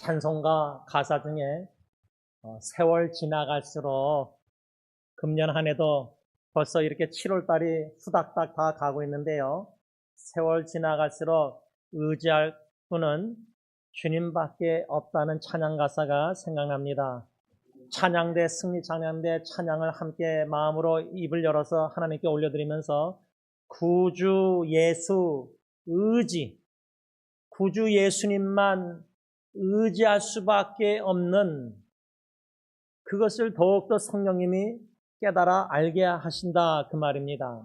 찬송가 가사 중에 세월 지나갈수록 금년 한 해도 벌써 이렇게 7월 달이 후닥닥 다 가고 있는데요. 세월 지나갈수록 의지할 분은 주님밖에 없다는 찬양 가사가 생각납니다. 찬양대, 승리 찬양대 찬양을 함께 마음으로 입을 열어서 하나님께 올려드리면서 구주 예수 의지, 구주 예수님만 의지할 수밖에 없는 그것을 더욱더 성령님이 깨달아 알게 하신다 그 말입니다.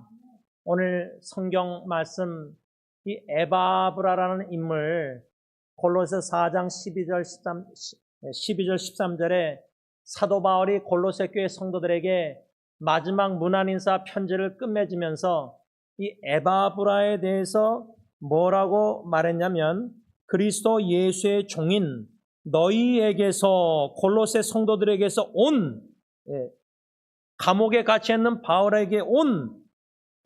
오늘 성경 말씀 이 에바브라라는 인물 골로새 4장 12절 13절에 사도 바울이 골로새 교회 성도들에게 마지막 문안 인사 편지를 끝맺으면서 이 에바브라에 대해서 뭐라고 말했냐면 그리스도 예수의 종인 너희에게서 골로새 성도들에게서 온 감옥에 갇혀 있는 바울에게 온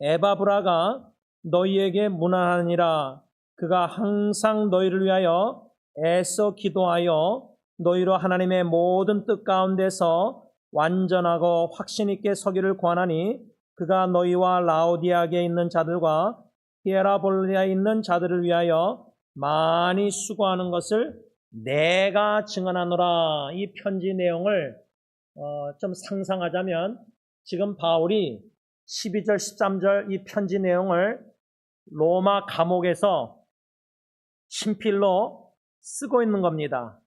에바브라가 너희에게 문안하니라. 그가 항상 너희를 위하여 애써 기도하여 너희로 하나님의 모든 뜻 가운데서 완전하고 확신 있게 서기를 권하니 그가 너희와 라오디아에 있는 자들과 히에라볼리아에 있는 자들을 위하여 많이 수고하는 것을 내가 증언하노라. 이 편지 내용을 좀 상상하자면 지금 바울이 12절 13절 이 편지 내용을 로마 감옥에서 친필로 쓰고 있는 겁니다.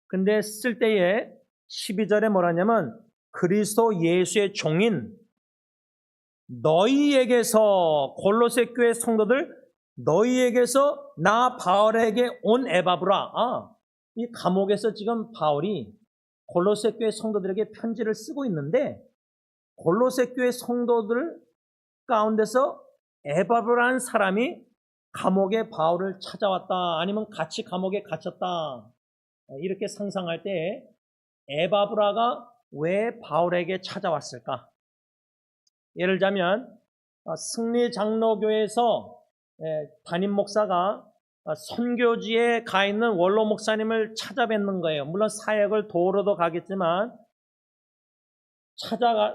근데 쓸 때에 12절에 뭐라냐면 그리스도 예수의 종인 너희에게서 골로새 교회 성도들 너희에게서 나 바울에게 온 에바브라. 이 감옥에서 지금 바울이 골로새 교회 성도들에게 편지를 쓰고 있는데 골로새 교회 성도들 가운데서 에바브라는 사람이 감옥에 바울을 찾아왔다 아니면 같이 감옥에 갇혔다 이렇게 상상할 때 에바브라가 왜 바울에게 찾아왔을까? 예를 들자면 승리장로교에서 담임 목사가 선교지에 가 있는 원로 목사님을 찾아뵙는 거예요. 물론 사역을 도우러도 가겠지만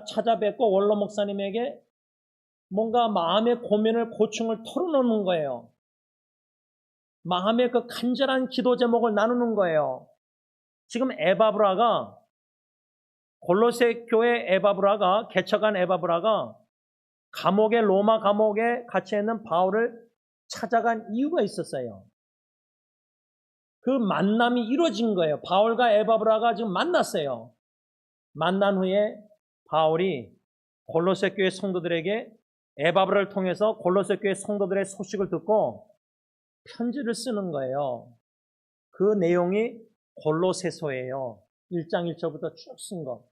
찾아뵙고 원로 목사님에게 뭔가 마음의 고민을 고충을 털어놓는 거예요. 마음의 그 간절한 기도 제목을 나누는 거예요. 지금 에바브라가 골로새 교회 에바브라가 개척한 에바브라가 감옥에 로마 감옥에 갇혀 있는 바울을 찾아간 이유가 있었어요. 그 만남이 이루어진 거예요. 바울과 에바브라가 지금 만났어요. 만난 후에 바울이 골로새 교회 성도들에게 에바브라를 통해서 골로새 교회 성도들의 소식을 듣고 편지를 쓰는 거예요. 그 내용이 골로새서예요. 1장 1절부터 쭉 쓴 거.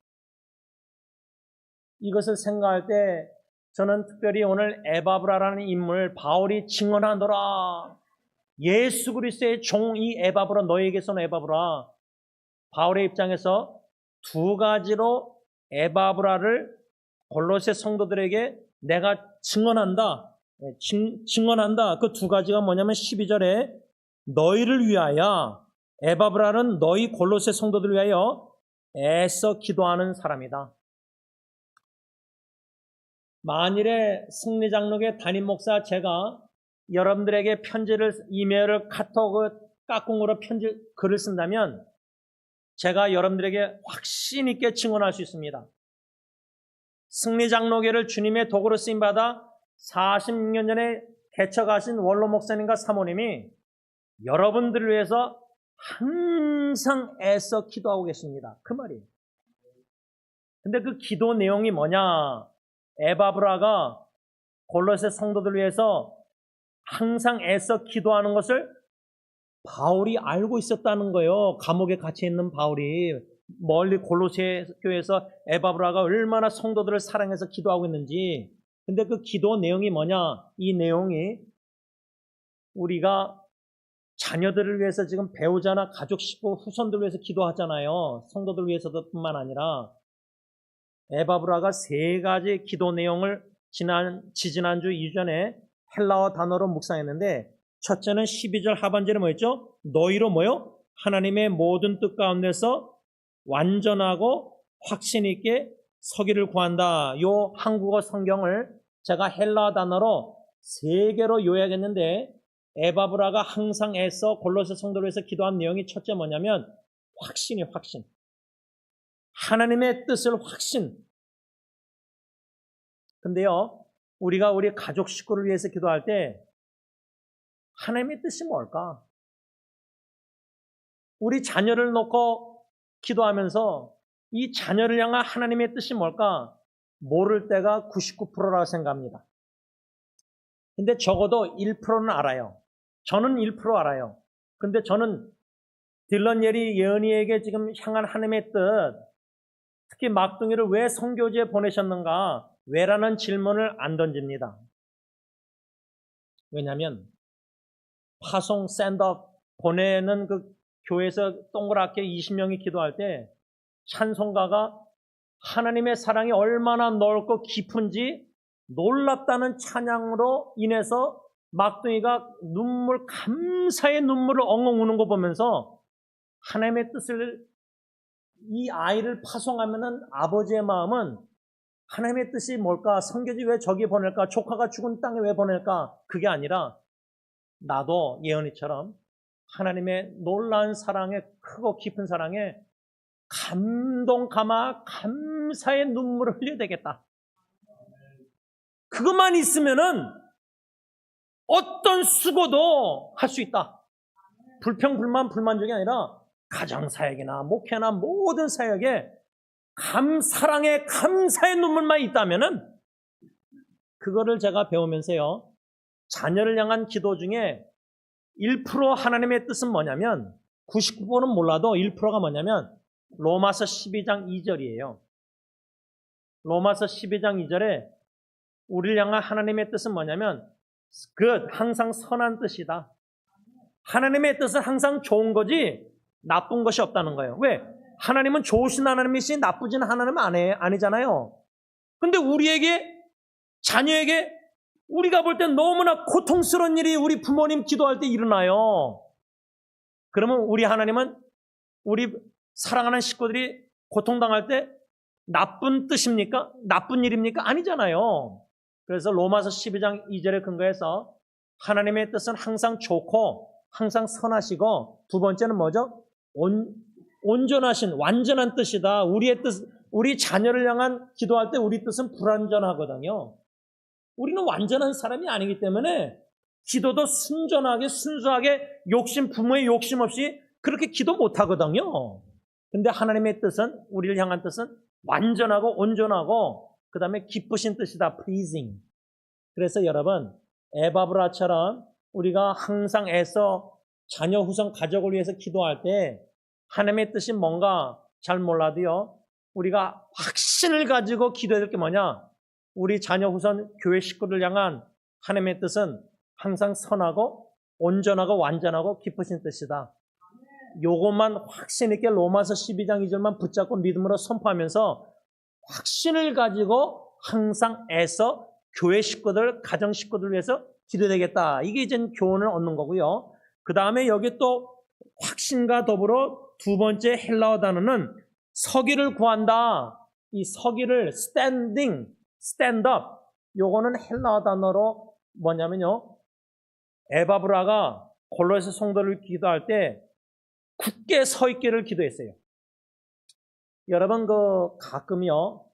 이것을 생각할 때 저는 특별히 오늘 에바브라라는 인물 바울이 증언하노라. 예수 그리스도의 종 이 에바브라 너에게서는 에바브라. 바울의 입장에서 두 가지로 에바브라를 골로새 성도들에게 내가 증언한다. 증언한다. 그 두 가지가 뭐냐면 12절에 너희를 위하여 에바브라는 너희 골로새 성도들을 위하여 애써 기도하는 사람이다. 만일에 승리장로교 담임 목사 제가 여러분들에게 편지를 이메일을 카톡을 까꿍으로 글을 쓴다면 제가 여러분들에게 확신 있게 증언할 수 있습니다. 승리장로교를 주님의 도구로 쓰임받아 46년 전에 개척하신 원로 목사님과 사모님이 여러분들을 위해서 항상 애써 기도하고 계십니다. 그 말이에요. 근데 그 기도 내용이 뭐냐? 에바브라가 골로새 성도들을 위해서 항상 애써 기도하는 것을 바울이 알고 있었다는 거예요. 감옥에 갇혀 있는 바울이 멀리 골로새 교회에서 에바브라가 얼마나 성도들을 사랑해서 기도하고 있는지. 근데 그 기도 내용이 뭐냐? 이 내용이 우리가 자녀들을 위해서 지금 배우자나 가족 식구 후손들을 위해서 기도하잖아요. 성도들 위해서도 뿐만 아니라 에바브라가 세 가지 기도 내용을 지지난주 이전에 헬라어 단어로 묵상했는데 첫째는 12절 하반절에 뭐였죠? 너희로 뭐요? 하나님의 모든 뜻 가운데서 완전하고 확신 있게 서기를 구한다. 요 한국어 성경을 제가 헬라 단어로 3개로 요약했는데 에바브라가 항상 애써 골로새 성도를 위해서 기도한 내용이 첫째 뭐냐면 확신이에요. 확신. 하나님의 뜻을 확신. 근데요, 우리가 우리 가족 식구를 위해서 기도할 때 하나님의 뜻이 뭘까? 우리 자녀를 놓고 기도하면서 이 자녀를 향한 하나님의 뜻이 뭘까? 모를 때가 99%라고 생각합니다. 근데 적어도 1%는 알아요. 저는 1% 알아요. 근데 저는 딜런 예언이에게 지금 향한 하나님의 뜻, 특히 막둥이를 왜 선교지에 보내셨는가? 왜라는 질문을 안 던집니다. 왜냐하면 파송 샌드업 보내는 그 교회에서 동그랗게 20명이 기도할 때 찬송가가 하나님의 사랑이 얼마나 넓고 깊은지 놀랍다는 찬양으로 인해서 막둥이가 감사의 눈물을 엉엉 우는 거 보면서 하나님의 뜻을 이 아이를 파송하면은 아버지의 마음은 하나님의 뜻이 뭘까? 선교지 왜 저기 보낼까? 조카가 죽은 땅에 왜 보낼까? 그게 아니라 나도 예언이처럼 하나님의 놀라운 사랑에, 크고 깊은 사랑에 감사의 눈물을 흘려야 되겠다. 그것만 있으면은 어떤 수고도 할 수 있다. 불만족이 아니라 가정사역이나 목회나 모든 사역에 사랑의 감사의 눈물만 있다면은 그거를 제가 배우면서요, 자녀를 향한 기도 중에 1% 하나님의 뜻은 뭐냐면 99%는 몰라도 1%가 뭐냐면 로마서 12장 2절이에요. 로마서 12장 2절에 우리를 향한 하나님의 뜻은 뭐냐면 good, 항상 선한 뜻이다. 하나님의 뜻은 항상 좋은 거지 나쁜 것이 없다는 거예요. 왜? 하나님은 좋으신 하나님이시 나쁘진 하나님은 아니잖아요. 근데 우리에게, 자녀에게 우리가 볼 땐 너무나 고통스러운 일이 우리 부모님 기도할 때 일어나요. 그러면 우리 하나님은 우리 사랑하는 식구들이 고통당할 때 나쁜 뜻입니까? 나쁜 일입니까? 아니잖아요. 그래서 로마서 12장 2절에 근거해서 하나님의 뜻은 항상 좋고 항상 선하시고, 두 번째는 뭐죠? 온전하신 완전한 뜻이다. 우리의 뜻, 우리 자녀를 향한 기도할 때 우리 뜻은 불완전하거든요. 우리는 완전한 사람이 아니기 때문에 기도도 순전하게 순수하게 부모의 욕심 없이 그렇게 기도 못하거든요. 근데 하나님의 뜻은, 우리를 향한 뜻은 완전하고 온전하고 그 다음에 기쁘신 뜻이다. pleasing. 그래서 여러분, 에바브라처럼 우리가 항상 애써 자녀 후손 가족을 위해서 기도할 때 하나님의 뜻이 뭔가 잘 몰라도요, 우리가 확신을 가지고 기도해야 될 게 뭐냐? 우리 자녀 후손 교회 식구를 향한 하나님의 뜻은 항상 선하고 온전하고 완전하고 기쁘신 뜻이다. 요것만 확신 있게 로마서 12장 2절만 붙잡고 믿음으로 선포하면서 확신을 가지고 항상 애써 교회 식구들, 가정 식구들 위해서 기도되겠다. 이게 이제 교훈을 얻는 거고요. 그 다음에 여기 또 확신과 더불어 두 번째 헬라어 단어는 서기를 구한다. 이 서기를 standing, stand up. 요거는 헬라어 단어로 뭐냐면요, 에바브라가 골로새 성도를 기도할 때 굳게 서 있기를 기도했어요. 여러분 가끔요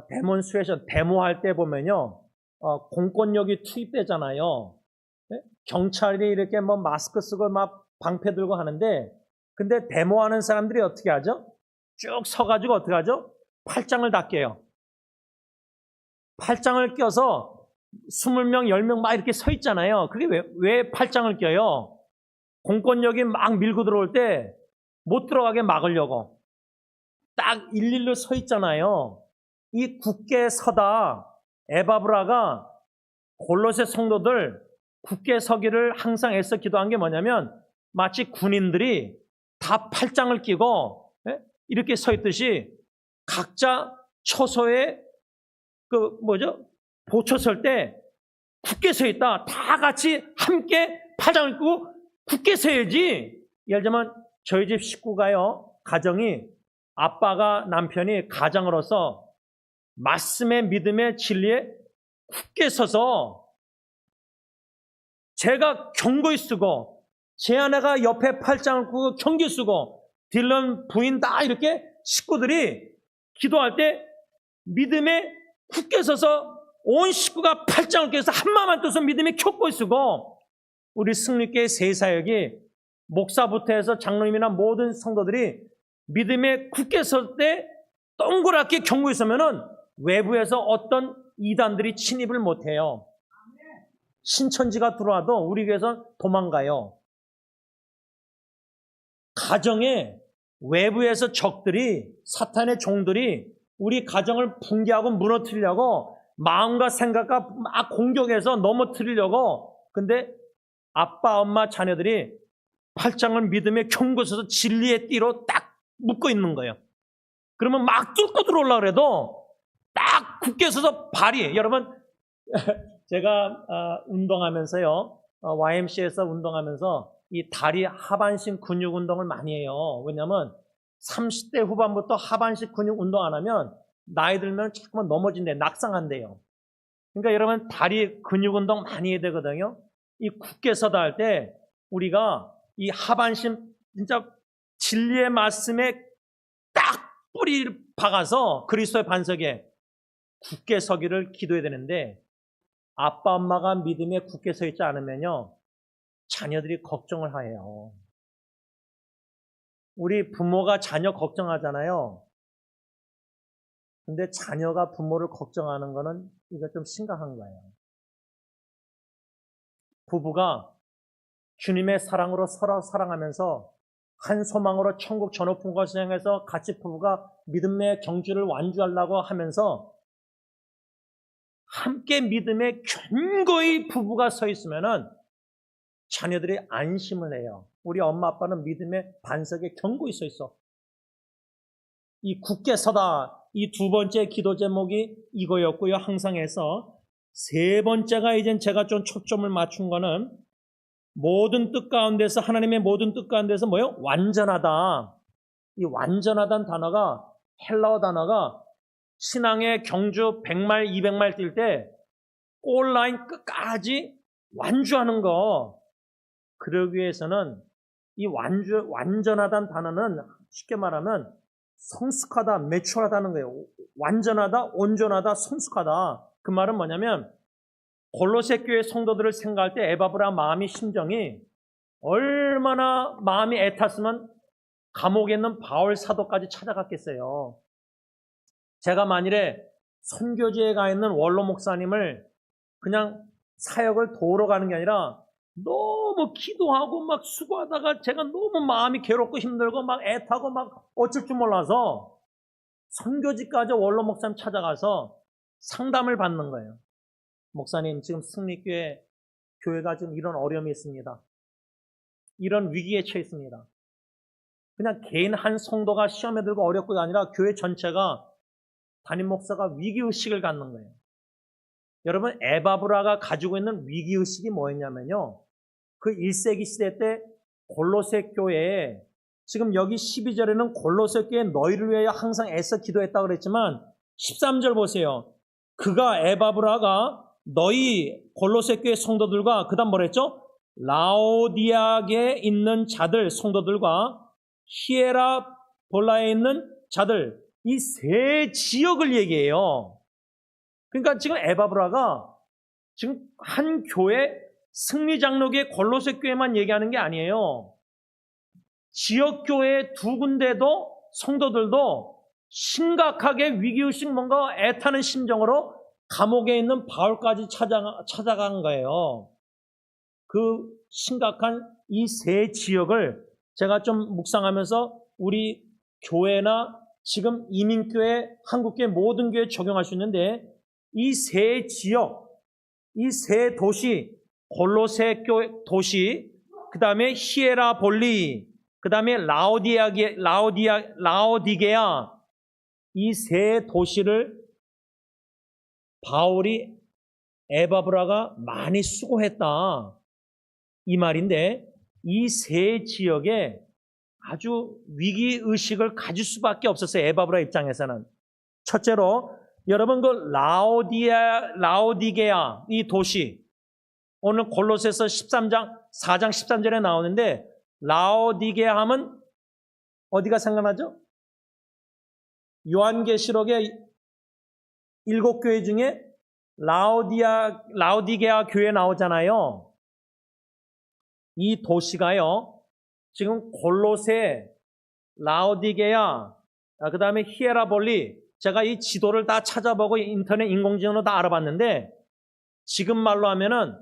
데몬스트레이션 데모할 때 보면요 공권력이 투입되잖아요. 네? 경찰이 이렇게 마스크 쓰고 막 방패 들고 하는데, 근데 데모하는 사람들이 어떻게 하죠? 쭉 서가지고 어떻게 하죠? 팔짱을 다 껴요. 팔짱을 껴서 20명, 10명 막 이렇게 서 있잖아요. 그게 왜 팔짱을 껴요? 공권력이 막 밀고 들어올 때 못 들어가게 막으려고 딱 일일로 서 있잖아요. 이 굳게 서다 에바브라가 골로새 성도들 굳게 서기를 항상 애써 기도한 게 뭐냐면 마치 군인들이 다 팔짱을 끼고 이렇게 서 있듯이 각자 처소에 보초 설 때 굳게 서 있다. 다 같이 함께 팔짱을 끼고 굳게 서야지. 예를 들면 저희 집 식구가요, 가정이 아빠가 남편이 가장으로서 말씀의 믿음의 진리에 굳게 서서 제가 경고히 쓰고 제 아내가 옆에 팔짱을 끼고 경기 쓰고 딜런 부인 다 이렇게 식구들이 기도할 때 믿음에 굳게 서서 온 식구가 팔짱을 껴서 한마음만 떠서 믿음에 켜고 쓰고 우리 승리교회 세사역이 목사부터 해서 장로님이나 모든 성도들이 믿음에 굳게 설 때 동그랗게 경고히 서면은 외부에서 어떤 이단들이 침입을 못해요. 신천지가 들어와도 우리 교회에서 도망가요. 가정에 외부에서 적들이 사탄의 종들이 우리 가정을 붕괴하고 무너뜨리려고 마음과 생각과 막 공격해서 넘어뜨리려고 근데 아빠, 엄마, 자녀들이 팔짱을 믿음에 경고서서 진리의 띠로 딱 묶어 있는 거예요. 그러면 막 뚫고 들어오려고 해도 딱 굳게 서서 발이 여러분 제가 운동하면서요 YMCA에서 운동하면서 이 다리 하반신 근육 운동을 많이 해요. 왜냐하면 30대 후반부터 하반신 근육 운동 안 하면 나이 들면 자꾸만 넘어진대, 낙상한대요. 그러니까 여러분 다리 근육 운동 많이 해야 되거든요. 이 굳게 서다 할 때 우리가 이 하반신 진짜 진리의 말씀에 딱 뿌리를 박아서 그리스도의 반석에 굳게 서기를 기도해야 되는데 아빠 엄마가 믿음에 굳게 서 있지 않으면요 자녀들이 걱정을 해요. 우리 부모가 자녀 걱정하잖아요. 근데 자녀가 부모를 걱정하는 거는 이거 좀 심각한 거예요. 부부가 주님의 사랑으로 서로 사랑하면서 한 소망으로 천국 전후풍과 수행해서 같이 부부가 믿음의 경주를 완주하려고 하면서 함께 믿음에 견고히 부부가 서 있으면은 자녀들이 안심을 해요. 우리 엄마 아빠는 믿음의 반석에 견고히 서 있어. 이 굳게 서다 이 두 번째 기도 제목이 이거였고요. 항상 해서 세 번째가 이젠 제가 좀 초점을 맞춘 거는 모든 뜻 가운데서 하나님의 모든 뜻 가운데서 뭐예요? 완전하다. 이 완전하다는 단어가 헬라어 단어가 신앙의 경주 100마일, 200마일 뛸 때 골라인 끝까지 완주하는 거. 그러기 위해서는 이 완전하다는 단어는 쉽게 말하면 성숙하다, 매출하다는 거예요. 완전하다, 온전하다, 성숙하다. 그 말은 뭐냐면 골로새 교회 성도들을 생각할 때 에바브라 마음이 심정이 얼마나 마음이 애탔으면 감옥에 있는 바울 사도까지 찾아갔겠어요. 제가 만일에 선교지에 가 있는 원로 목사님을 그냥 사역을 도우러 가는 게 아니라 너무 기도하고 막 수고하다가 제가 너무 마음이 괴롭고 힘들고 막 애타고 막 어쩔 줄 몰라서 선교지까지 원로 목사님 찾아가서 상담을 받는 거예요. 목사님, 지금 승리교회 교회가 지금 이런 어려움이 있습니다. 이런 위기에 처해 있습니다. 그냥 개인 한 성도가 시험에 들고 어렵고가 아니라 교회 전체가 담임 목사가 위기의식을 갖는 거예요. 여러분, 에바브라가 가지고 있는 위기의식이 뭐였냐면요. 그 1세기 시대 때 골로새 교회에 지금 여기 12절에는 골로새 교회 너희를 위하여 항상 애써 기도했다고 그랬지만 13절 보세요. 그가 에바브라가 너희 골로새 교회 성도들과 그 다음 뭐랬죠? 라오디아에 있는 자들 성도들과 히에라볼라에 있는 자들 이 세 지역을 얘기해요. 그러니까 지금 에바브라가 지금 한 교회 승리장로교회 골로새 교회만 얘기하는 게 아니에요. 지역교회 두 군데도 성도들도 심각하게 위기의식 뭔가 애타는 심정으로 감옥에 있는 바울까지 찾아간 거예요. 그 심각한 이 세 지역을 제가 좀 묵상하면서 우리 교회나 지금 이민교회, 한국교회 모든 교회에 적용할 수 있는데 이 세 지역, 이 세 도시, 골로새 교회 도시, 그 다음에 히에라볼리, 그 다음에 라오디게아 이 세 도시를 바울이 에바브라가 많이 수고했다 이 말인데 이 세 지역에 아주 위기의식을 가질 수밖에 없었어요. 에바브라 입장에서는. 첫째로 여러분 그 라오디게아 이 도시 오늘 골로새서 4장 13절에 나오는데 라오디게아 하면 어디가 생각나죠? 요한계시록의 7교회 중에 라오디게아 교회 나오잖아요. 이 도시가요, 지금 골로새, 라오디게아, 그 다음에 히에라볼리, 제가 이 지도를 다 찾아보고 인터넷 인공지능으로 다 알아봤는데, 지금 말로 하면은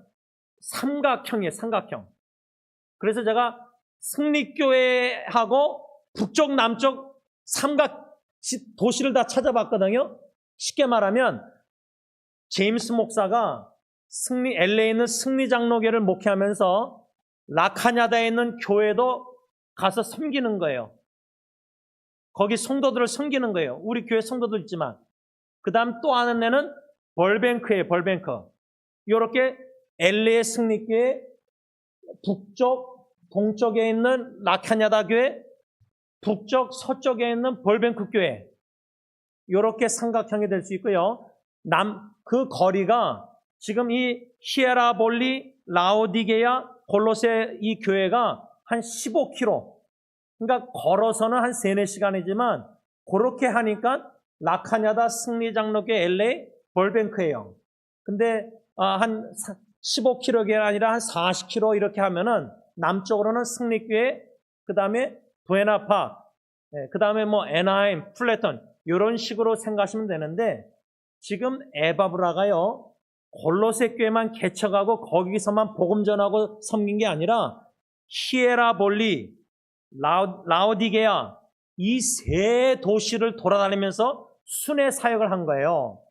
삼각형이에요, 삼각형. 그래서 제가 승리교회하고 북쪽, 남쪽 도시를 다 찾아봤거든요. 쉽게 말하면, 제임스 목사가 LA에 있는 승리장로교회를 목회하면서 라카냐다에 있는 교회도 가서 섬기는 거예요. 거기 성도들을 섬기는 거예요. 우리 교회 성도도 있지만. 그 다음 또 하는 데는 벌뱅크예요. 벌뱅크. 이렇게 LA 승리교회 북쪽, 동쪽에 있는 라카냐다 교회, 북쪽, 서쪽에 있는 벌뱅크 교회. 이렇게 삼각형이 될 수 있고요. 그 거리가 지금 이 히에라볼리, 라오디게아, 골로새 이 교회가 한 15km. 그러니까 걸어서는 한 3, 4시간이지만 그렇게 하니까 라카냐다 승리장로교회 LA 벌뱅크예요. 근데 한 15km가 아니라 한 40km 이렇게 하면은 남쪽으로는 승리교회, 그 다음에 부에나파, 그 다음에 뭐 애나임, 플래턴 이런 식으로 생각하시면 되는데 지금 에바브라가요 골로새 교회만 개척하고 거기서만 복음 전하고 섬긴 게 아니라 히에라볼리, 라오디게아 이 세 도시를 돌아다니면서 순회 사역을 한 거예요.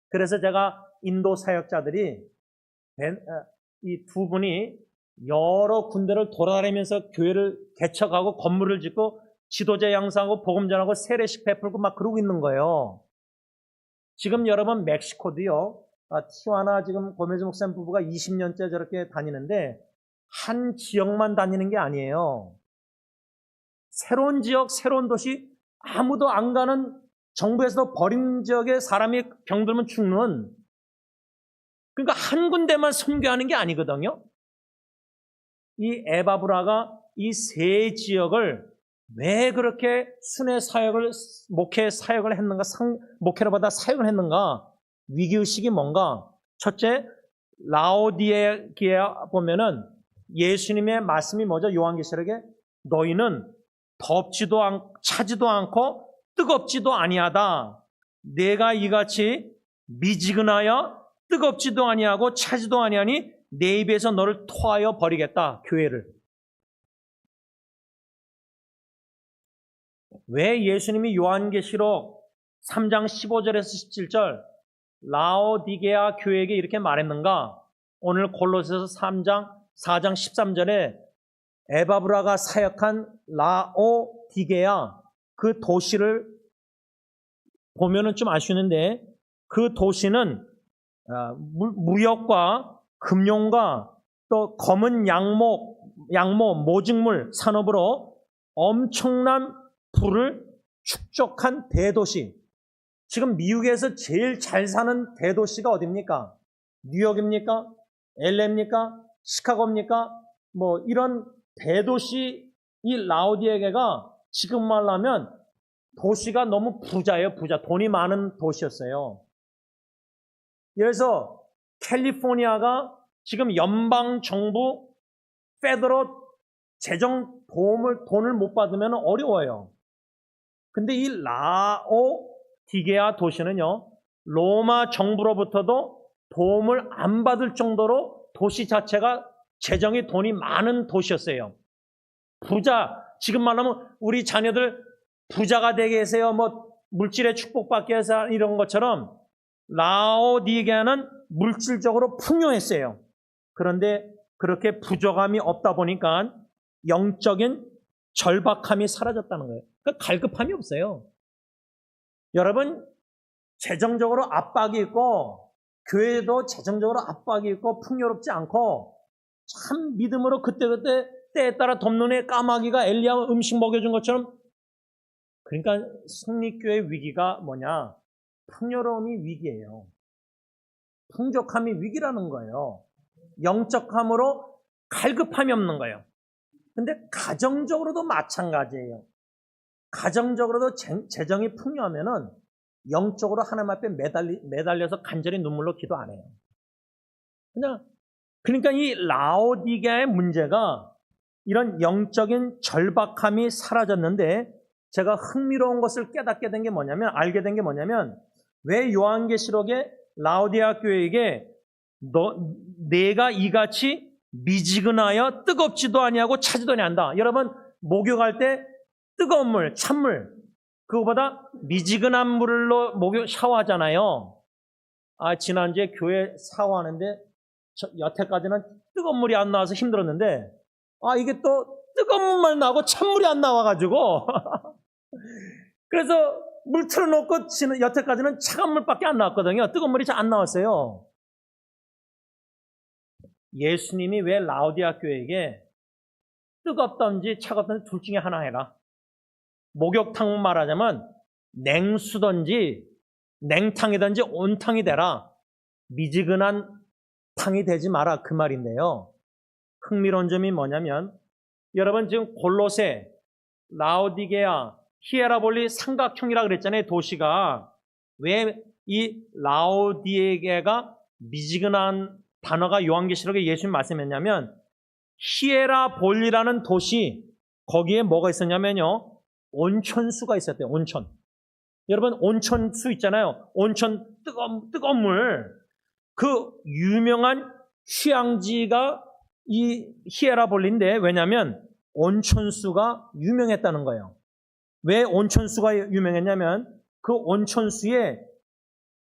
그래서 제가 인도 사역자들이 이 두 분이 여러 군데를 돌아다니면서 교회를 개척하고 건물을 짓고 지도자 양성하고 복음 전하고 세례식 베풀고 막 그러고 있는 거예요. 지금 여러분 멕시코도요. 티juana 지금 고메즈 목사님 부부가 20년째 저렇게 다니는데 한 지역만 다니는 게 아니에요. 새로운 지역, 새로운 도시 아무도 안 가는 정부에서 버린 지역에 사람이 병들면 죽는 그러니까 한 군데만 선교하는 게 아니거든요. 이 에바브라가 이 세 지역을 왜 그렇게 순회 사역을 목회 사역을 했는가 목회를 받아 사역을 했는가 위기의식이 뭔가 첫째 라오디게아 보면은 예수님의 말씀이 뭐죠? 요한계시록에 너희는 차지도 않고 뜨겁지도 아니하다. 내가 이같이 미지근하여 뜨겁지도 아니하고 차지도 아니하니 내 입에서 너를 토하여 버리겠다. 교회를. 왜 예수님이 요한계시록 3장 15절에서 17절 라오디게아 교회에게 이렇게 말했는가? 오늘 골로새서 4장 13절에 에바브라가 사역한 라오디게아 그 도시를 보면은 좀 아시는데 그 도시는 무역과 금융과 또 검은 양모, 모직물 산업으로 엄청난 부를 축적한 대도시. 지금 미국에서 제일 잘 사는 대도시가 어디입니까? 뉴욕입니까? LA입니까? 시카고입니까? 뭐 이런 대도시 이 라오디게아가 지금 말하면 도시가 너무 부자예요. 부자. 돈이 많은 도시였어요. 그래서 캘리포니아가 지금 연방정부 페더럴 재정 돈을 못 받으면 어려워요. 근데 이 라오디게아 도시는요, 로마 정부로부터도 도움을 안 받을 정도로 도시 자체가 재정이 돈이 많은 도시였어요. 부자, 지금 말하면 우리 자녀들 부자가 되게 해서요, 뭐 물질의 축복받게 해서 이런 것처럼 라오디게아는 물질적으로 풍요했어요. 그런데 그렇게 부족함이 없다 보니까 영적인 절박함이 사라졌다는 거예요. 그러니까 갈급함이 없어요. 여러분, 재정적으로 압박이 있고 교회도 재정적으로 압박이 있고 풍요롭지 않고 참 믿음으로 그때그때 때에 따라 돕는 애 까마귀가 엘리야 음식 먹여준 것처럼. 그러니까 승리교회의 위기가 뭐냐? 풍요로움이 위기예요. 풍족함이 위기라는 거예요. 영적함으로 갈급함이 없는 거예요. 근데 가정적으로도 마찬가지예요. 가정적으로도 재정이 풍요하면은 영적으로 하나님 앞에 매달려서 간절히 눈물로 기도 안 해요. 그러니까 이 라오디게아의 문제가 이런 영적인 절박함이 사라졌는데, 제가 흥미로운 것을 깨닫게 된 게 뭐냐면, 알게 된 게 뭐냐면, 왜 요한계시록에 라오디게아 교회에게 내가 이같이 미지근하여 뜨겁지도 아니하고 차지도 아니한다. 여러분 목욕할 때 뜨거운 물, 찬물, 그거보다 미지근한 물로 샤워하잖아요. 지난주에 교회 샤워하는데 여태까지는 뜨거운 물이 안 나와서 힘들었는데, 이게 또 뜨거운 물만 나오고 찬물이 안 나와가지고 그래서 물 틀어놓고 여태까지는 차가운 물밖에 안 나왔거든요. 뜨거운 물이 잘 안 나왔어요. 예수님이 왜 라오디게아 교회에게 뜨겁던지 차갑던지 둘 중에 하나 해라. 목욕탕 말하자면 냉수든지 냉탕이든지 온탕이 되라. 미지근한 탕이 되지 마라, 그 말인데요. 흥미로운 점이 뭐냐면, 여러분 지금 골로새, 라오디게아, 히에라볼리 삼각형이라 그랬잖아요, 도시가. 왜 이 라오디게아가 미지근한 단어가 요한계시록에 예수님 말씀했냐면, 히에라볼리라는 도시, 거기에 뭐가 있었냐면요, 온천수가 있었대요. 온천. 여러분 온천수 있잖아요. 온천 뜨거운 물. 그 유명한 휴양지가 이 히에라볼리인데, 왜냐하면 온천수가 유명했다는 거예요. 왜 온천수가 유명했냐면 그 온천수에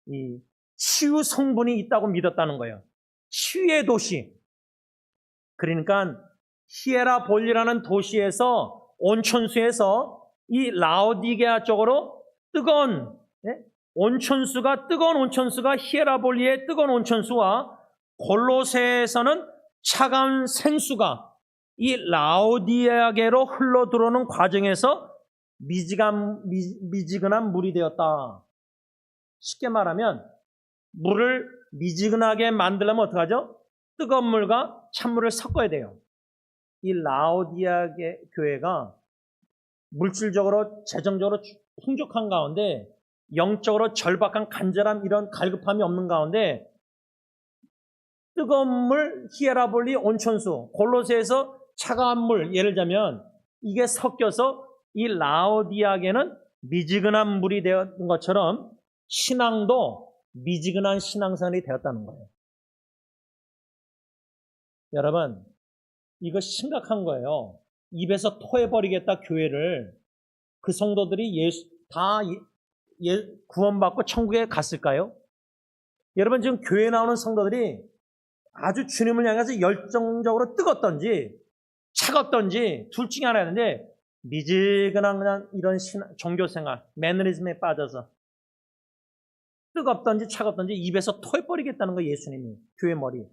이 치유 성분이 있다고 믿었다는 거예요. 치유의 도시. 그러니까 히에라볼리라는 도시에서, 온천수에서 이 라오디게아 쪽으로 뜨거운 뜨거운 온천수가 히에라볼리의 뜨거운 온천수와 골로새에서는 차가운 생수가 이 라오디게아로 흘러 들어오는 과정에서 미지근한 물이 되었다. 쉽게 말하면 물을 미지근하게 만들려면 어떡하죠? 뜨거운 물과 찬물을 섞어야 돼요. 이 라오디게아 교회가 물질적으로, 재정적으로 풍족한 가운데 영적으로 절박한 간절함, 이런 갈급함이 없는 가운데 뜨거운 물, 히에라볼리 온천수, 골로새에서 차가운 물, 예를 들자면 이게 섞여서 이 라오디게아에는 미지근한 물이 되었던 것처럼 신앙도 미지근한 신앙생활이 되었다는 거예요. 여러분, 이거 심각한 거예요. 입에서 토해버리겠다, 교회를. 그 성도들이 구원받고 천국에 갔을까요? 여러분, 지금 교회 나오는 성도들이 아주 주님을 향해서 열정적으로 뜨겁던지 차갑던지 둘 중에 하나였는데, 미지근한 그냥 이런 종교생활, 매너리즘에 빠져서 뜨겁던지 차갑던지 입에서 토해버리겠다는 거예요, 예수님이. 교회 머리.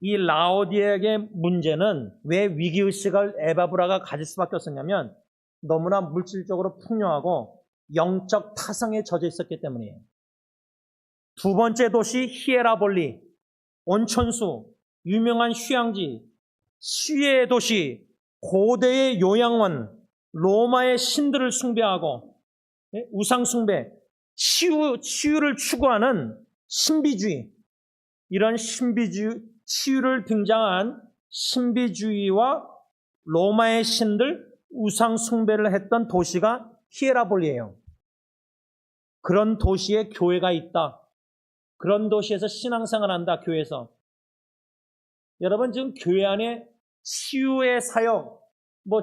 이 라오디게아의 문제는 왜 위기의식을 에바브라가 가질 수밖에 없었냐면, 너무나 물질적으로 풍요하고 영적 타성에 젖어 있었기 때문이에요. 두 번째 도시 히에라볼리, 온천수, 유명한 휴양지, 시의 도시, 고대의 요양원, 로마의 신들을 숭배하고 우상숭배, 치유를 추구하는 신비주의, 이런 치유를 등장한 신비주의와 로마의 신들, 우상숭배를 했던 도시가 히에라볼리예요. 그런 도시에 교회가 있다. 그런 도시에서 신앙생활한다, 교회에서. 여러분, 지금 교회 안에 치유의 사역,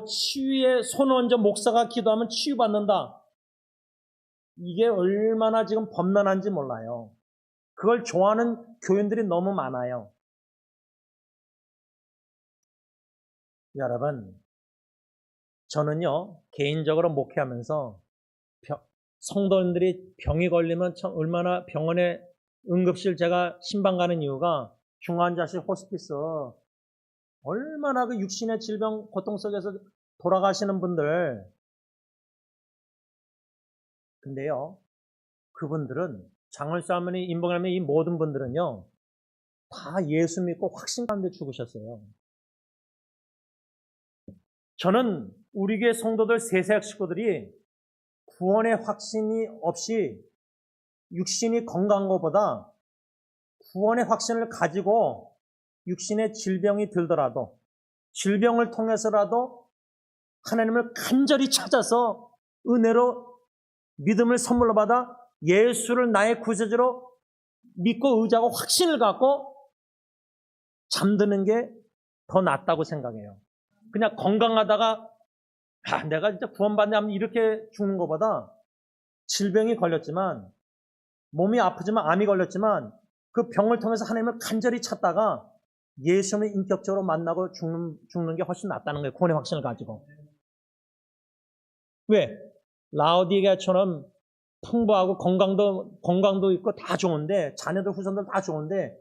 치유의 손 얹어 목사가 기도하면 치유받는다. 이게 얼마나 지금 범람한지 몰라요. 그걸 좋아하는 교인들이 너무 많아요. 여러분, 저는요, 개인적으로 목회하면서 성도님들이 병이 걸리면 얼마나 병원에 응급실 제가 신방 가는 이유가, 중환자실 호스피스 얼마나 그 육신의 질병, 고통 속에서 돌아가시는 분들. 근데요, 그분들은 장을수 할머니, 임봉 할머니 이 모든 분들은요, 다 예수 믿고 확신 가운데 죽으셨어요. 저는 우리 교회 성도들 세세학 식구들이 구원의 확신이 없이 육신이 건강한 것보다 구원의 확신을 가지고 육신의 질병이 들더라도 질병을 통해서라도 하나님을 간절히 찾아서 은혜로 믿음을 선물로 받아 예수를 나의 구세주로 믿고 의지하고 확신을 갖고 잠드는 게 더 낫다고 생각해요. 그냥 건강하다가 내가 진짜 구원받네 하면 이렇게 죽는 것보다 질병이 걸렸지만 몸이 아프지만 암이 걸렸지만 그 병을 통해서 하나님을 간절히 찾다가 예수님을 인격적으로 만나고 죽는 게 훨씬 낫다는 거예요. 구원의 확신을 가지고. 왜? 라오디게아처럼 풍부하고 건강도 있고 다 좋은데 자녀들 후손들 다 좋은데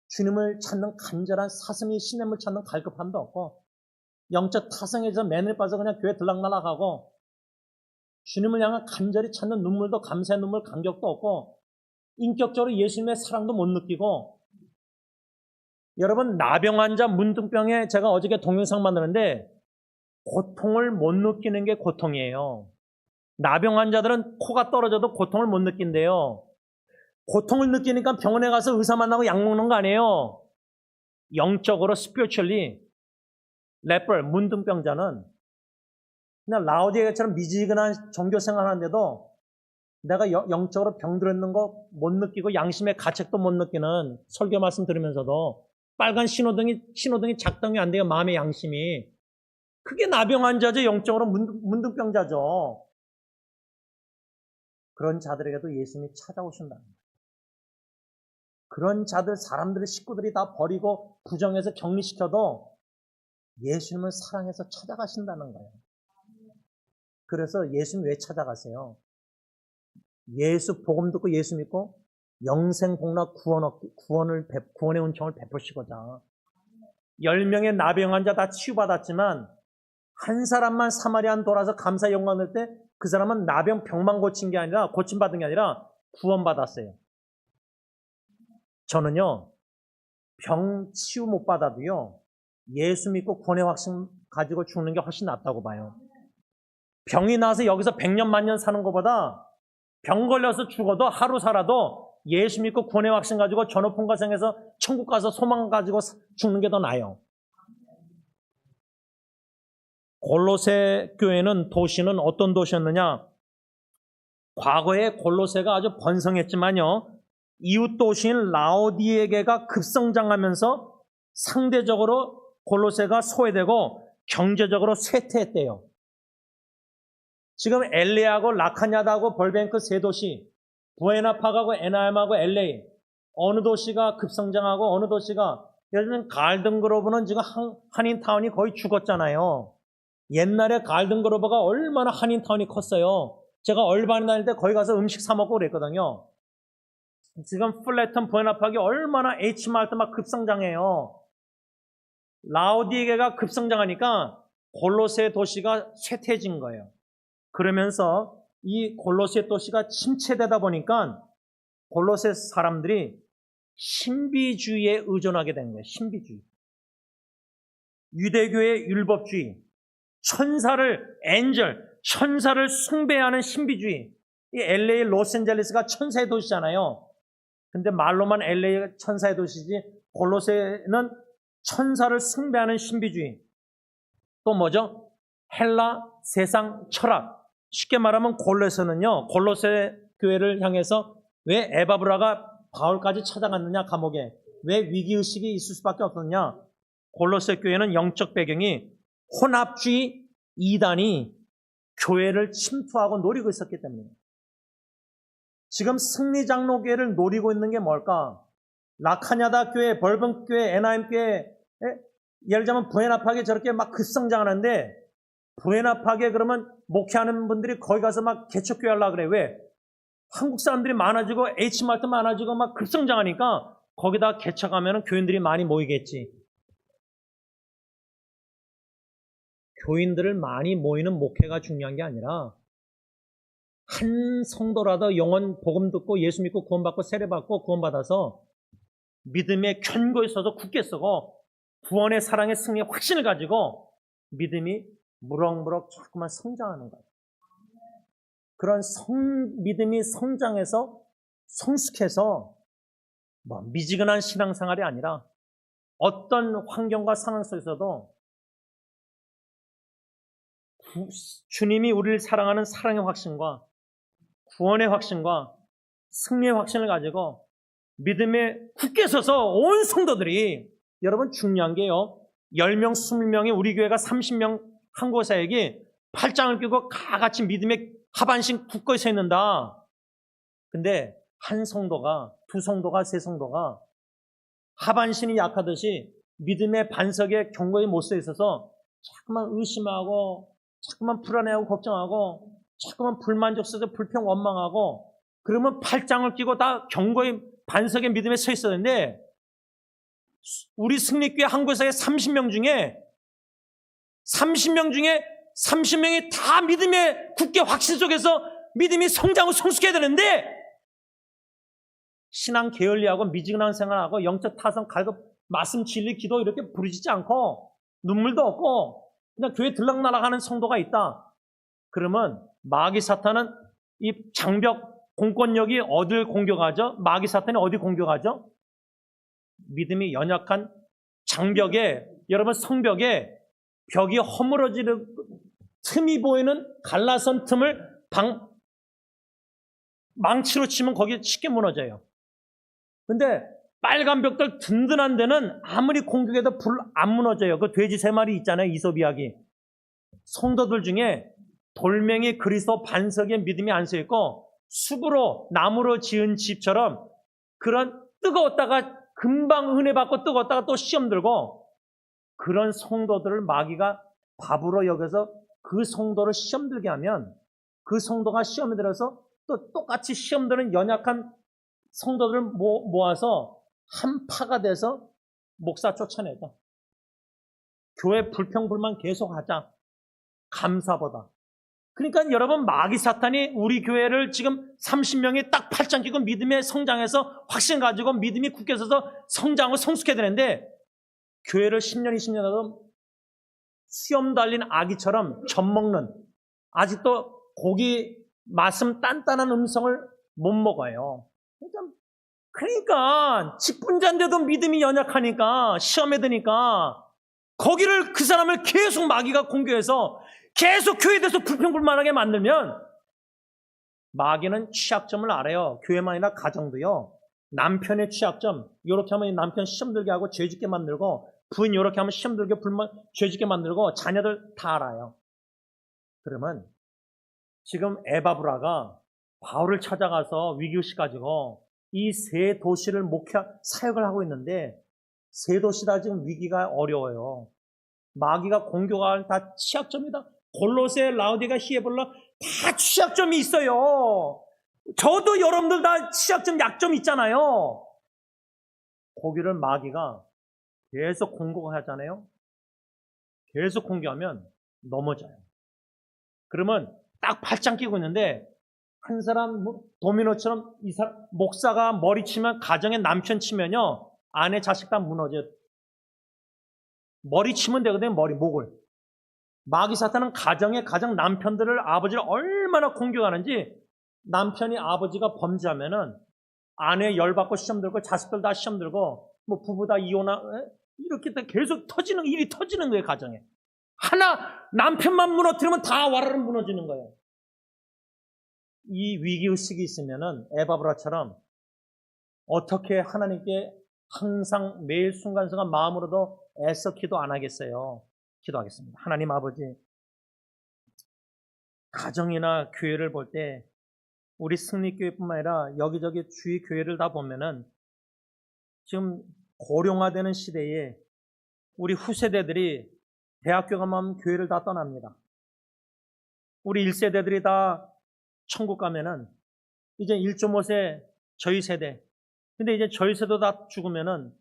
주님을 찾는 간절한 사슴이 시냇물 찾는 갈급함도 없고 영적 타성에서 맨을 빠져 그냥 교회 들락날락하고 주님을 향한 간절히 찾는 눈물도 감사의 눈물 감격도 없고 인격적으로 예수님의 사랑도 못 느끼고 여러분 나병 환자 문둥병에 제가 어저께 동영상 만드는데 고통을 못 느끼는 게 고통이에요. 나병 환자들은 코가 떨어져도 고통을 못 느낀대요. 고통을 느끼니까 병원에 가서 의사 만나고 약 먹는 거 아니에요. 영적으로 spiritually 레퍼 문둥병자는 그냥 라오디게아처럼 미지근한 종교 생활하는데도 내가 영적으로 병들었는 거 못 느끼고 양심의 가책도 못 느끼는 설교 말씀 들으면서도 빨간 신호등이 작동이 안 돼요. 마음의 양심이. 그게 나병 환자죠. 영적으로 문둥병자죠. 그런 자들에게도 예수님이 찾아오신다는 거예요. 그런 자들, 사람들의 식구들이 다 버리고 부정해서 격리시켜도 예수님을 사랑해서 찾아가신다는 거예요. 그래서 예수님 왜 찾아가세요? 예수 복음 듣고 예수 믿고 영생 복락 구원의 은총을 베푸시고자 10명의 나병 환자 다 치유받았지만 한 사람만 사마리아는 돌아서 감사 영광을 때 그 사람은 나병 병만 고친 게 아니라 고침받은 게 아니라 구원받았어요. 저는요 병 치유 못 받아도요 예수 믿고 구원의 확신 가지고 죽는 게 훨씬 낫다고 봐요. 병이 나서 여기서 100년 만년 사는 것보다 병 걸려서 죽어도 하루 살아도 예수 믿고 구원의 확신 가지고 저 높은 가정에서 천국 가서 소망 가지고 죽는 게 더 나아요. 골로새 교회는 도시는 어떤 도시였느냐? 과거에 골로새가 아주 번성했지만요. 이웃 도시인 라오디게아가 급성장하면서 상대적으로 골로새가 소외되고 경제적으로 쇠퇴했대요. 지금 LA하고 라카냐다하고 벌뱅크 세 도시, 부에나파하고 에나임하고 LA 어느 도시가 급성장하고 어느 도시가 요즘 갈든그로브는 지금 한인타운이 거의 죽었잖아요. 옛날에 갈든그로브가 얼마나 한인타운이 컸어요. 제가 얼반에 다닐 때 거기 가서 음식 사 먹고 그랬거든요. 지금 플래턴 부에나파하기 얼마나 H마트 막 급성장해요. 라오디게아가 급성장하니까 골로새 도시가 쇠퇴해진 거예요. 그러면서 이 골로새 도시가 침체되다 보니까 골로새 사람들이 신비주의에 의존하게 된 거예요. 신비주의. 유대교의 율법주의, 천사를 숭배하는 신비주의. 이 LA, 로스앤젤레스가 천사의 도시잖아요. 근데 말로만 LA가 천사의 도시지 골로새는 천사를 숭배하는 신비주의. 또 뭐죠? 헬라 세상 철학. 쉽게 말하면 골로새 교회를 향해서 왜 에바브라가 바울까지 찾아갔느냐 감옥에. 왜 위기의식이 있을 수밖에 없었느냐. 골로새 교회는 영적 배경이 혼합주의 이단이 교회를 침투하고 노리고 있었기 때문에 지금 승리장로교회를 노리고 있는 게 뭘까? 라카냐다 교회, 벌번 교회, 에나임 교회 예를 들자면 부에나파게 저렇게 막 급성장하는데 부에나파게 그러면 목회하는 분들이 거기 가서 막 개척교회 하려고 그래. 왜? 한국 사람들이 많아지고 H마트 많아지고 막 급성장하니까 거기다 개척하면 교인들이 많이 모이겠지. 교인들을 많이 모이는 목회가 중요한 게 아니라 한 성도라도 영원 복음 듣고 예수 믿고 구원받고 세례받고 구원받아서 믿음의 견고히 서서 굳게 서고 구원의 사랑의 승리의 확신을 가지고 믿음이 무럭무럭 자꾸만 성장하는 거예요. 그런 믿음이 성장해서 성숙해서 미지근한 신앙생활이 아니라 어떤 환경과 상황 속에서도 주님이 우리를 사랑하는 사랑의 확신과 구원의 확신과 승리의 확신을 가지고 믿음에 굳게 서서 온 성도들이, 여러분 중요한 게요, 10명, 20명이 우리 교회가 30명 한국사역이 팔짱을 끼고 다 같이 믿음의 하반신 굳게 서 있는다. 근데 한 성도가, 두 성도가, 세 성도가 하반신이 약하듯이 믿음의 반석에 견고히 못 서 있어서 자꾸만 의심하고 자꾸만 불안해하고 걱정하고 자꾸만 불만족스러워 불평 원망하고 그러면 팔짱을 끼고 다 견고히 반석의 믿음에 서 있어야 되는데, 우리 승리교회 한국사역의 30명 중에 30명이 다 믿음의 굳게 확신 속에서 믿음이 성장하고 성숙해야 되는데, 신앙 게을리하고 미지근한 생활하고 영적 타성 갈급 말씀 진리 기도 이렇게 부르짖지 않고 눈물도 없고 그냥 교회 들락날락하는 성도가 있다. 그러면 마귀 사탄은 이 장벽 공권력이 어딜 공격하죠? 마귀 사탄이 어디 공격하죠? 믿음이 연약한 장벽에, 여러분 성벽에 벽이 허물어지는 틈이 보이는 갈라선 틈을 망치로 치면 거기 쉽게 무너져요. 근데 빨간 벽들 든든한 데는 아무리 공격해도 불 안 무너져요. 그 돼지 3마리 있잖아요. 이솝 이야기. 성도들 중에 돌멩이 그리스도 반석에 믿음이 안 서 있고 숲으로 나무로 지은 집처럼 그런 뜨거웠다가 금방 은혜 받고 뜨거웠다가 또 시험 들고, 그런 성도들을 마귀가 바보로 여겨서 그 성도를 시험 들게 하면 그 성도가 시험에 들어서 또 똑같이 시험 드는 연약한 성도들을 모아서 한 파가 돼서 목사 쫓아내자. 교회 불평불만 계속하자. 감사보다. 그러니까 여러분, 마귀 사탄이 우리 교회를 지금 30명이 딱 팔짱 끼고 믿음에 성장해서 확신 가지고 믿음이 굳게 서서 성장하고 성숙해야 되는데, 교회를 10년, 20년 하도 수염 달린 아기처럼 젖먹는, 아직도 고기 말씀 단단한 음성을 못 먹어요. 그러니까 직분자인데도 믿음이 연약하니까 시험에 드니까 거기를, 그 사람을 계속 마귀가 공격해서 계속 교회에 대해서 불평불만하게 만들면, 마귀는 취약점을 알아요. 교회만 아니라 가정도요. 남편의 취약점, 이렇게 하면 남편 시험 들게 하고 죄짓게 만들고, 부인 이렇게 하면 시험 들게 죄짓게 만들고, 자녀들 다 알아요. 그러면 지금 에바브라가 바울을 찾아가서 위기의식 가지고 이 세 도시를 사역을 하고 있는데, 세 도시 다 지금 위기가 어려워요. 마귀가 공격할 다 취약점이다. 골로새, 라우디가, 히에볼라 다 취약점이 있어요. 저도 여러분들 다 취약점, 약점 있잖아요. 거기를 마귀가 계속 공격하잖아요. 계속 공격하면 넘어져요. 그러면 딱 팔짱 끼고 있는데, 한 사람 도미노처럼 이 사람 목사가 머리 치면, 가정에 남편 치면요, 아내 자식 다 무너져요. 머리 치면 되거든요. 목을. 마귀 사탄은 가정 남편들을, 아버지를 얼마나 공격하는지, 남편이 아버지가 범죄하면은 아내 열받고 시험 들고 자식들 다 시험 들고 부부 다 이혼하, 이렇게 계속 일이 터지는 거예요. 가정에 하나 남편만 무너뜨리면 다 와르르 무너지는 거예요. 이 위기의식이 있으면은 에바브라처럼 어떻게 하나님께 항상 매일 순간순간 마음으로도 애써 기도 안 하겠어요? 기도하겠습니다. 하나님 아버지, 가정이나 교회를 볼 때 우리 승리교회뿐만 아니라 여기저기 주위 교회를 다 보면은 지금 고령화되는 시대에 우리 후세대들이 대학교 가면 교회를 다 떠납니다. 우리 1세대들이 다 천국 가면은 이제 1.5세 저희 세대, 근데 이제 저희 세대도 다 죽으면은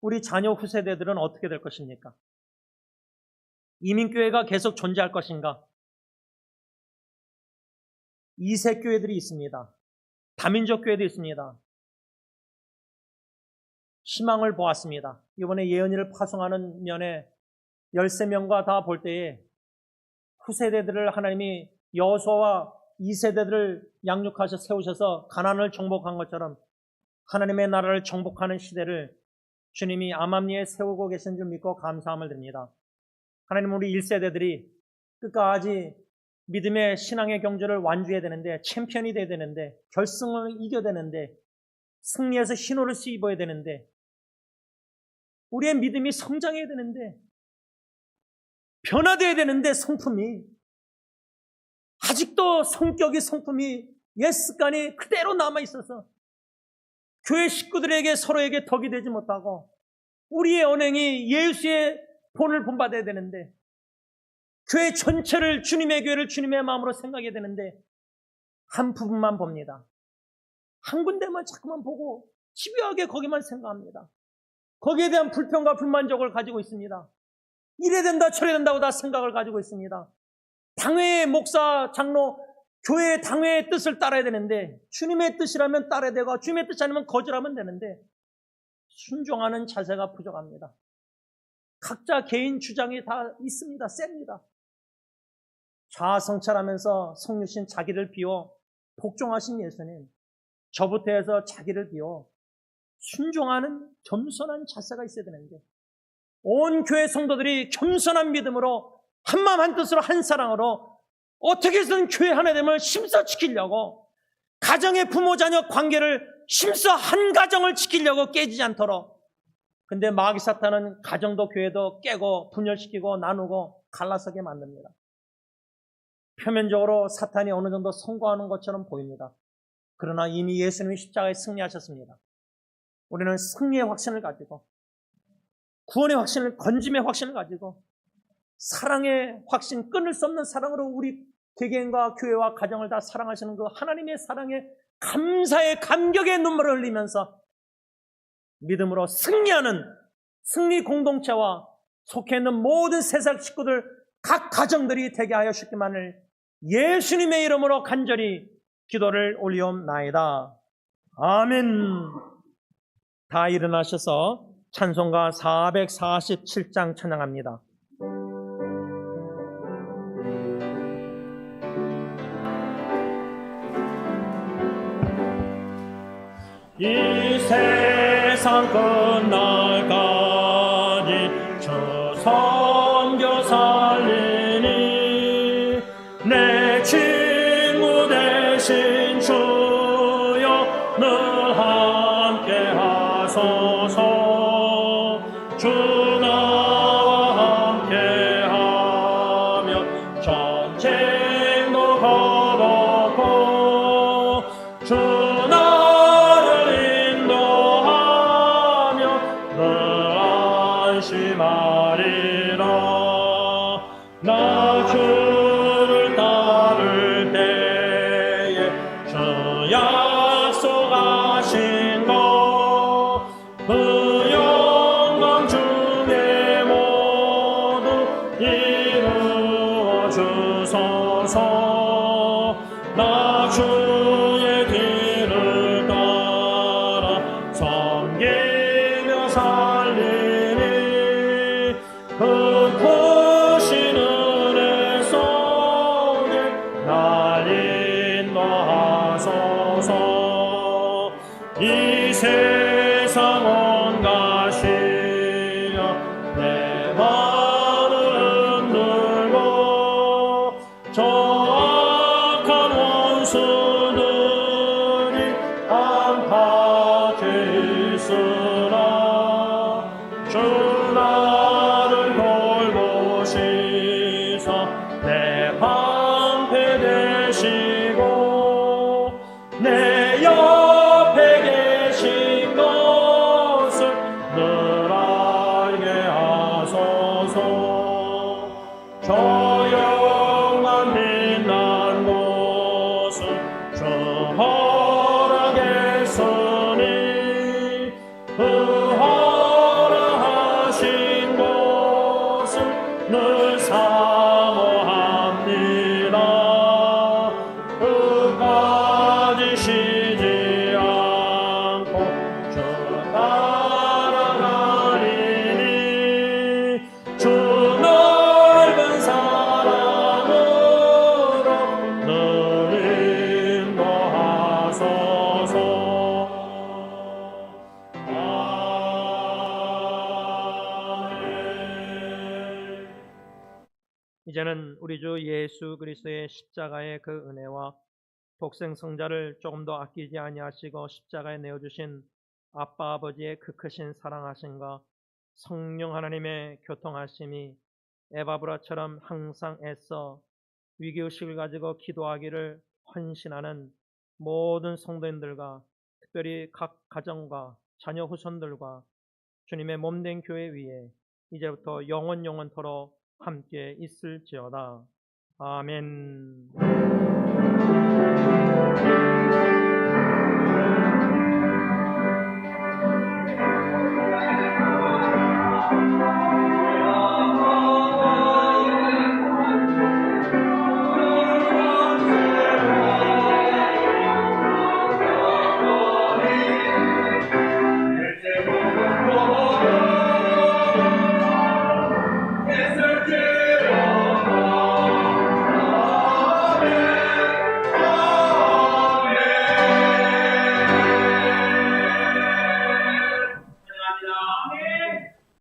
우리 자녀 후세대들은 어떻게 될 것입니까? 이민교회가 계속 존재할 것인가? 이색교회들이 있습니다. 다민족 교회도 있습니다. 희망을 보았습니다. 이번에 예언이를 파송하는 면에 13명과 다 볼 때에 후세대들을 하나님이 여호수아와 2세대들을 양육하셔 세우셔서 가나안을 정복한 것처럼 하나님의 나라를 정복하는 시대를 주님이 암암리에 세우고 계신 줄 믿고 감사함을 드립니다. 하나님, 우리 1세대들이 끝까지 믿음의 신앙의 경주를 완주해야 되는데, 챔피언이 돼야 되는데, 결승을 이겨야 되는데, 승리해서 흰옷을 입어야 되는데, 우리의 믿음이 성장해야 되는데, 변화되어야 되는데, 성품이 아직도 성품이 옛 습관이 그대로 남아있어서 교회 식구들에게 서로에게 덕이 되지 못하고 우리의 언행이 예수의 본을 본받아야 되는데 교회 전체를 주님의 교회를 주님의 마음으로 생각해야 되는데 한 부분만 봅니다. 한 군데만 자꾸만 보고 집요하게 거기만 생각합니다. 거기에 대한 불평과 불만족을 가지고 있습니다. 이래 된다 저래 된다고 다 생각을 가지고 있습니다. 당회의 목사, 장로, 교회의 당회의 뜻을 따라야 되는데 주님의 뜻이라면 따라야 되고 주님의 뜻이 아니면 거절하면 되는데 순종하는 자세가 부족합니다. 각자 개인 주장이 다 있습니다. 셉니다. 자아성찰하면서 성육신 자기를 비워 복종하신 예수님, 저부터 해서 자기를 비워 순종하는 겸손한 자세가 있어야 되는데 온 교회 성도들이 겸손한 믿음으로 한마음 한뜻으로 한 사랑으로 어떻게 해서든 교회 하나됨을 심써 지키려고 가정의 부모 자녀 관계를 심써 한 가정을 지키려고 깨지지 않도록. 근데 마귀 사탄은 가정도 교회도 깨고 분열시키고 나누고 갈라서게 만듭니다. 표면적으로 사탄이 어느 정도 성공하는 것처럼 보입니다. 그러나 이미 예수님이 십자가에 승리하셨습니다. 우리는 승리의 확신을 가지고 구원의 확신을, 건짐의 확신을 가지고 사랑의 확신, 끊을 수 없는 사랑으로 우리 개개인과 교회와 가정을 다 사랑하시는 그 하나님의 사랑에 감사의 감격의 눈물을 흘리면서 믿음으로 승리하는 승리 공동체와 속해 있는 모든 세상 식구들 각 가정들이 되게 하여 주기만을 예수님의 이름으로 간절히 기도를 올리옵나이다. 아멘. 다 일어나셔서 찬송가 447장 찬양합니다. 이 세상 끝날까지 주 섬겨 살리니 내 친구 되신 주여 늘 함께 하소서. 주 나와 함께 하며 전쟁도 걸었고 주 안심하리라. 나 주를 따를 때에 주 약속하신 것 그 영광 중에 모두 이루어 주소서. 나 주의 길을 따라 섬기며 살리니 그 크신 은혜 속에 날 인도하소서. 이 세상 온 가시여 내 마음을 흔들고 저 악한 원수들이 안팎에 있으나 주 나를 돌보시사 내 방패 되시고 내 옆에 계신 것 이제는 우리 주 예수 그리스도의 십자가의 그 은혜와 독생 성자를 조금 더 아끼지 아니하시고 십자가에 내어주신 아빠 아버지의 그 크신 사랑하심과 성령 하나님의 교통하심이 에바브라처럼 항상 애써 위기의식을 가지고 기도하기를 헌신하는 모든 성도님들과 특별히 각 가정과 자녀 후손들과 주님의 몸된 교회 위에 이제부터 영원토록 함께 있을지어다. 아멘.